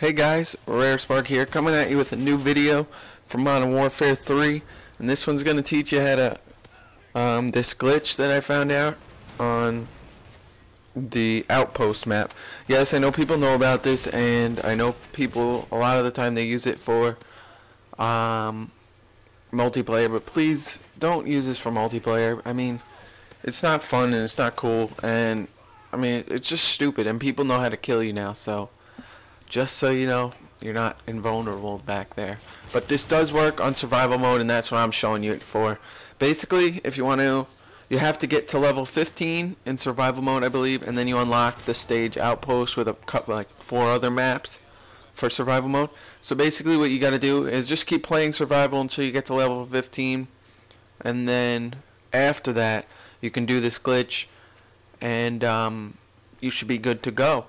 Hey guys, Rare Spark here, coming at you with a new video from Modern Warfare 3, and this one's going to teach you how to, this glitch that I found out on the Outpost map. Yes, I know people know about this, and I know people, a lot of the time they use it for, multiplayer, but please don't use this for multiplayer. I mean, it's not fun and it's not cool, and, I mean, it's just stupid, and people know how to kill you now, so just so you know, you're not invulnerable back there. But this does work on survival mode, and that's what I'm showing you it for. Basically, if you want to, you have to get to level 15 in survival mode, I believe, and then you unlock the stage Outpost with a couple, like 4 other maps for survival mode. So basically what you got to do is just keep playing survival until you get to level 15, and then after that you can do this glitch, and you should be good to go.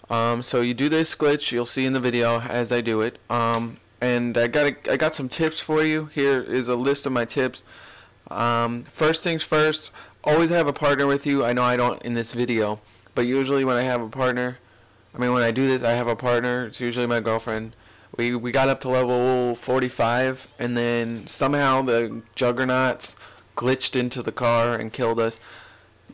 So you do this glitch, you'll see in the video as I do it, and I got some tips for you. Here is a list of my tips. First things first, always have a partner with you. I know I don't in this video, but usually when I have a partner, when I do this, I have a partner. It's usually my girlfriend. We got up to level 45, and then somehow the juggernauts glitched into the car and killed us.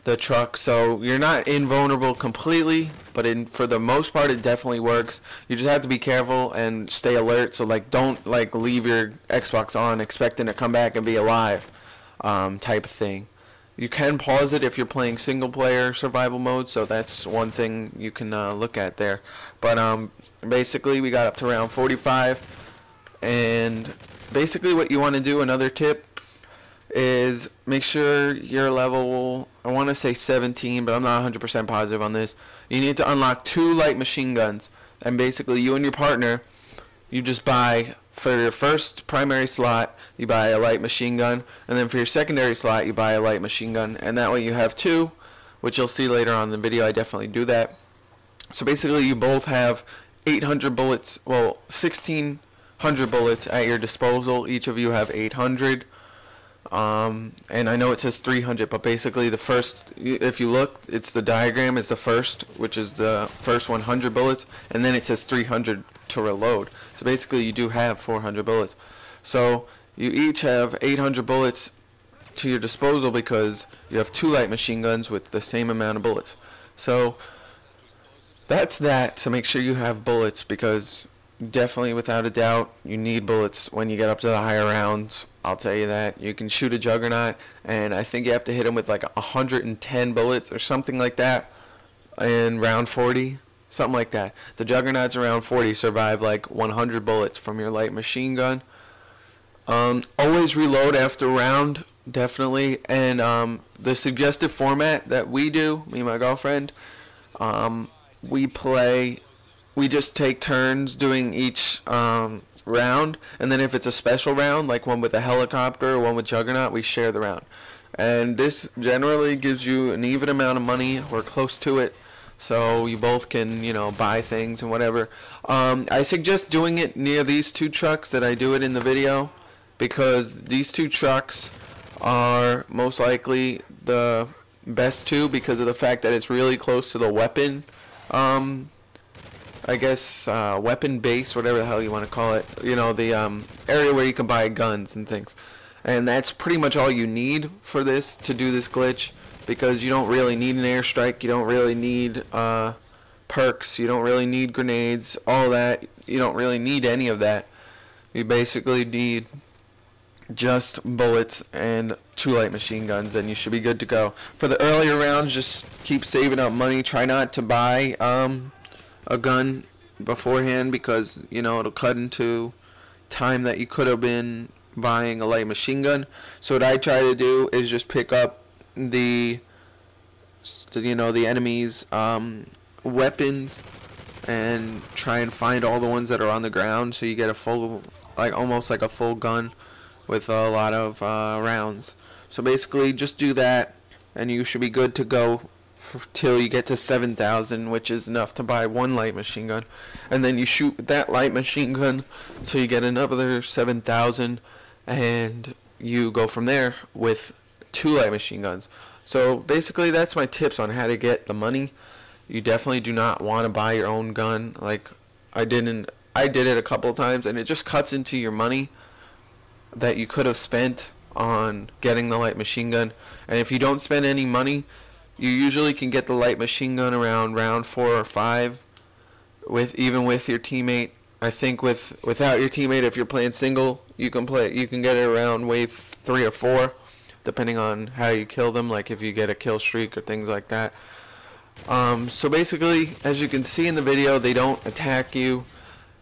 The truck, so you're not invulnerable completely, but for the most part it definitely works. You just have to be careful and stay alert, so don't leave your Xbox on expecting to come back and be alive, type of thing. You can pause it if you're playing single player survival mode, so that's one thing you can look at there. But basically we got up to round 45, and basically what you want to do, another tip, is make sure you're level, I want to say 17, but I'm not 100% positive on this. You need to unlock 2 light machine guns, and basically you and your partner, you just buy, for your first primary slot you buy a light machine gun, and then for your secondary slot you buy a light machine gun, and that way you have 2, which you'll see later on in the video. I definitely do that. So basically you both have 800 bullets, well 1600 bullets at your disposal. Each of you have 800. And I know it says 300, but basically the first, if you look, it's the diagram is the first, which is the first 100 bullets, and then it says 300 to reload. So basically you do have 400 bullets. So you each have 800 bullets to your disposal because you have 2 light machine guns with the same amount of bullets. So that's that. So make sure you have bullets, because definitely, without a doubt, you need bullets when you get up to the higher rounds. I'll tell you that. You can shoot a juggernaut, and I think you have to hit him with like 110 bullets or something like that in round 40, something like that. The juggernauts around 40 survive like 100 bullets from your light machine gun. Always reload after a round, definitely. And the suggested format that we do, me and my girlfriend, we just take turns doing each round, and then if it's a special round, like one with a helicopter or one with Juggernaut, we share the round. And this generally gives you an even amount of money or close to it, so you both can, buy things and whatever. I suggest doing it near these 2 trucks that I do it in the video, because these 2 trucks are most likely the best 2 because of the fact that it's really close to the weapon, I guess, weapon base, whatever the hell you want to call it, the area where you can buy guns and things. And that's pretty much all you need for this, to do this glitch, because you don't really need an airstrike, you don't really need perks, you don't really need grenades, all that. You don't really need any of that. You basically need just bullets and 2 light machine guns, and you should be good to go. For the earlier rounds, just keep saving up money. Try not to buy a gun beforehand, because it'll cut into time that you could have been buying a light machine gun. So what I try to do is just pick up the enemy's weapons and try and find all the ones that are on the ground, so you get a full, almost like a full gun with a lot of rounds. So basically just do that, and you should be good to go till you get to 7,000, which is enough to buy 1 light machine gun, and then you shoot that light machine gun so you get another 7,000, and you go from there with 2 light machine guns. So basically that's my tips on how to get the money. You definitely do not want to buy your own gun. I didn't. I did it a couple of times, and it just cuts into your money that you could have spent on getting the light machine gun. And if you don't spend any money, you usually can get the light machine gun around round 4 or 5, even with your teammate. I think without your teammate, if you're playing single, you can get it around wave 3 or 4, depending on how you kill them. Like if you get a kill streak or things like that. So basically, as you can see in the video, they don't attack you.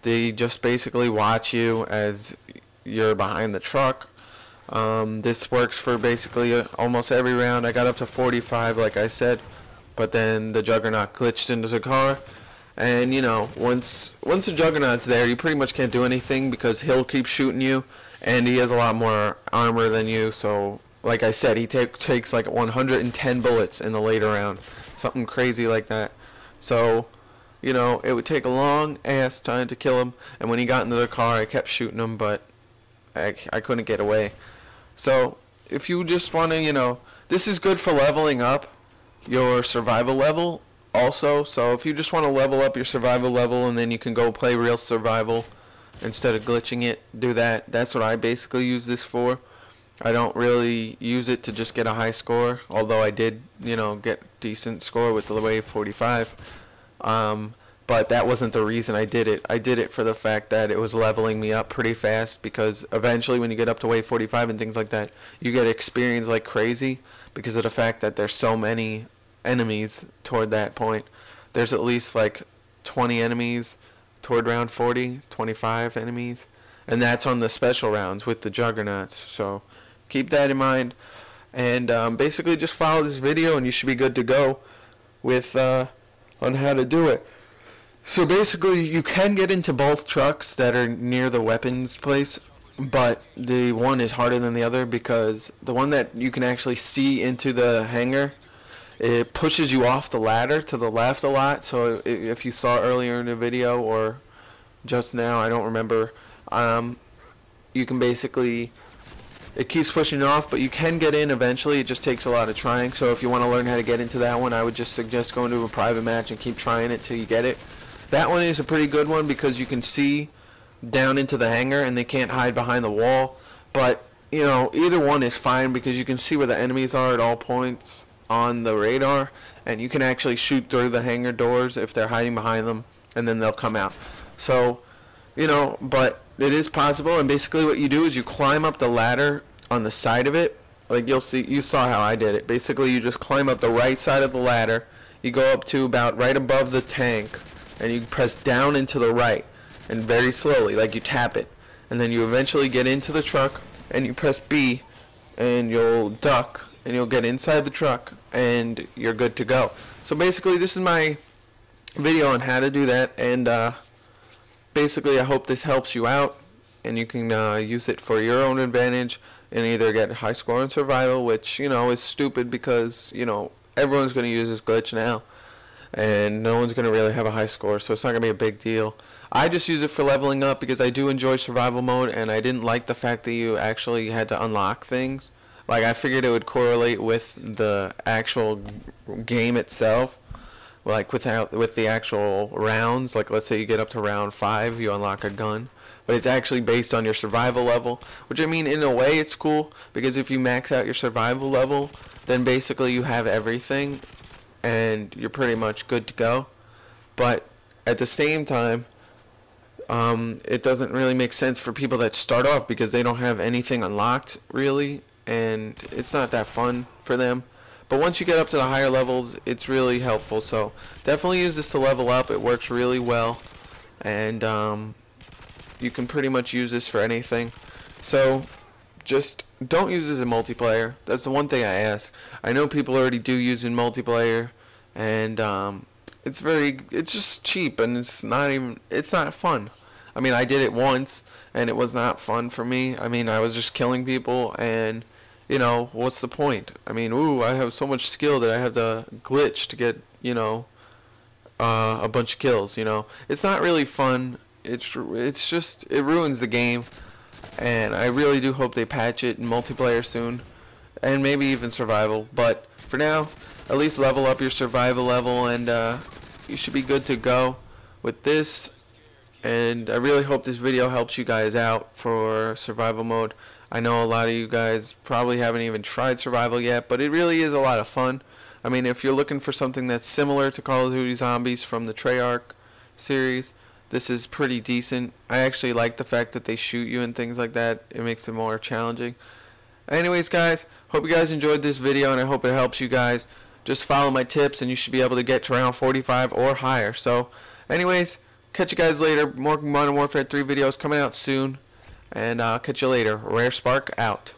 They just basically watch you as you're behind the truck. This works for basically almost every round. I got up to 45, like I said, but then the Juggernaut glitched into the car. And you know, once the Juggernaut's there, you pretty much can't do anything because he'll keep shooting you, and he has a lot more armor than you. So, like I said, he takes like 110 bullets in the later round, something crazy like that. So, you know, it would take a long ass time to kill him. And when he got into the car, I kept shooting him, but I couldn't get away. So, if you just want to, you know, this is good for leveling up your survival level also. So if you just want to level up your survival level and then you can go play real survival instead of glitching it, do that. That's what I basically use this for. I don't really use it to just get a high score, although I did, you know, get decent score with the wave 45. But that wasn't the reason I did it. I did it for the fact that it was leveling me up pretty fast, because eventually when you get up to wave 45 and things like that, you get experience like crazy because of the fact that there's so many enemies toward that point. There's at least like 20 enemies toward round 40, 25 enemies, and that's on the special rounds with the Juggernauts. So keep that in mind, and basically just follow this video and you should be good to go with on how to do it. So basically you can get into both trucks that are near the weapons place, but the one is harder than the other because the one that you can actually see into the hangar, it pushes you off the ladder to the left a lot. So if you saw earlier in the video or just now, I don't remember, you can basically, it keeps pushing you off, but you can get in eventually. It just takes a lot of trying. So if you want to learn how to get into that one, I would just suggest going to a private match and keep trying it till you get it. That one is a pretty good one because you can see down into the hangar and they can't hide behind the wall. But, you know, either one is fine because you can see where the enemies are at all points on the radar, and you can actually shoot through the hangar doors if they're hiding behind them, and then they'll come out. So, you know, but it is possible, and basically what you do is you climb up the ladder on the side of it. Like you saw how I did it. Basically you just climb up the right side of the ladder, you go up to about right above the tank, and you press down into the right, and very slowly, like you tap it, and then you eventually get into the truck, and you press B, and you'll duck, and you'll get inside the truck, and you're good to go. So basically this is my video on how to do that, and basically I hope this helps you out, and you can use it for your own advantage, and either get a high score in survival, which, you know, is stupid because, you know, everyone's going to use this glitch now, and no one's going to really have a high score, so it's not going to be a big deal. I just use it for leveling up because I do enjoy survival mode, and I didn't like the fact that you actually had to unlock things. Like, I figured it would correlate with the actual game itself, like with the actual rounds. Like, let's say you get up to round 5, you unlock a gun, but it's actually based on your survival level, which, I mean, in a way it's cool, because if you max out your survival level, then basically you have everything and you're pretty much good to go. But at the same time, it doesn't really make sense for people that start off because they don't have anything unlocked really, and it's not that fun for them. But once you get up to the higher levels, it's really helpful. So definitely use this to level up. It works really well, and you can pretty much use this for anything. So just don't use this in multiplayer. That's the one thing I ask. I know people already do use it in multiplayer, and it's just cheap, and it's not fun. I mean, I did it once and it was not fun for me. I mean, I was just killing people, and you know, what's the point? I mean, I have so much skill that I have to glitch to get, you know, a bunch of kills, you know. It's not really fun. It's just, it ruins the game, and I really do hope they patch it in multiplayer soon, and maybe even survival. But for now, at least level up your survival level, and you should be good to go with this. and I really hope this video helps you guys out for survival mode. I know a lot of you guys probably haven't even tried survival yet, but it really is a lot of fun. I mean, if you're looking for something that's similar to Call of Duty Zombies from the Treyarch series, this is pretty decent. I actually like the fact that they shoot you and things like that. It makes it more challenging. Anyways, guys, hope you guys enjoyed this video, and I hope it helps you guys. Just follow my tips and you should be able to get to round 45 or higher. So, anyways, catch you guys later. More Modern Warfare 3 videos coming out soon. And I'll catch you later. Rare Spark out.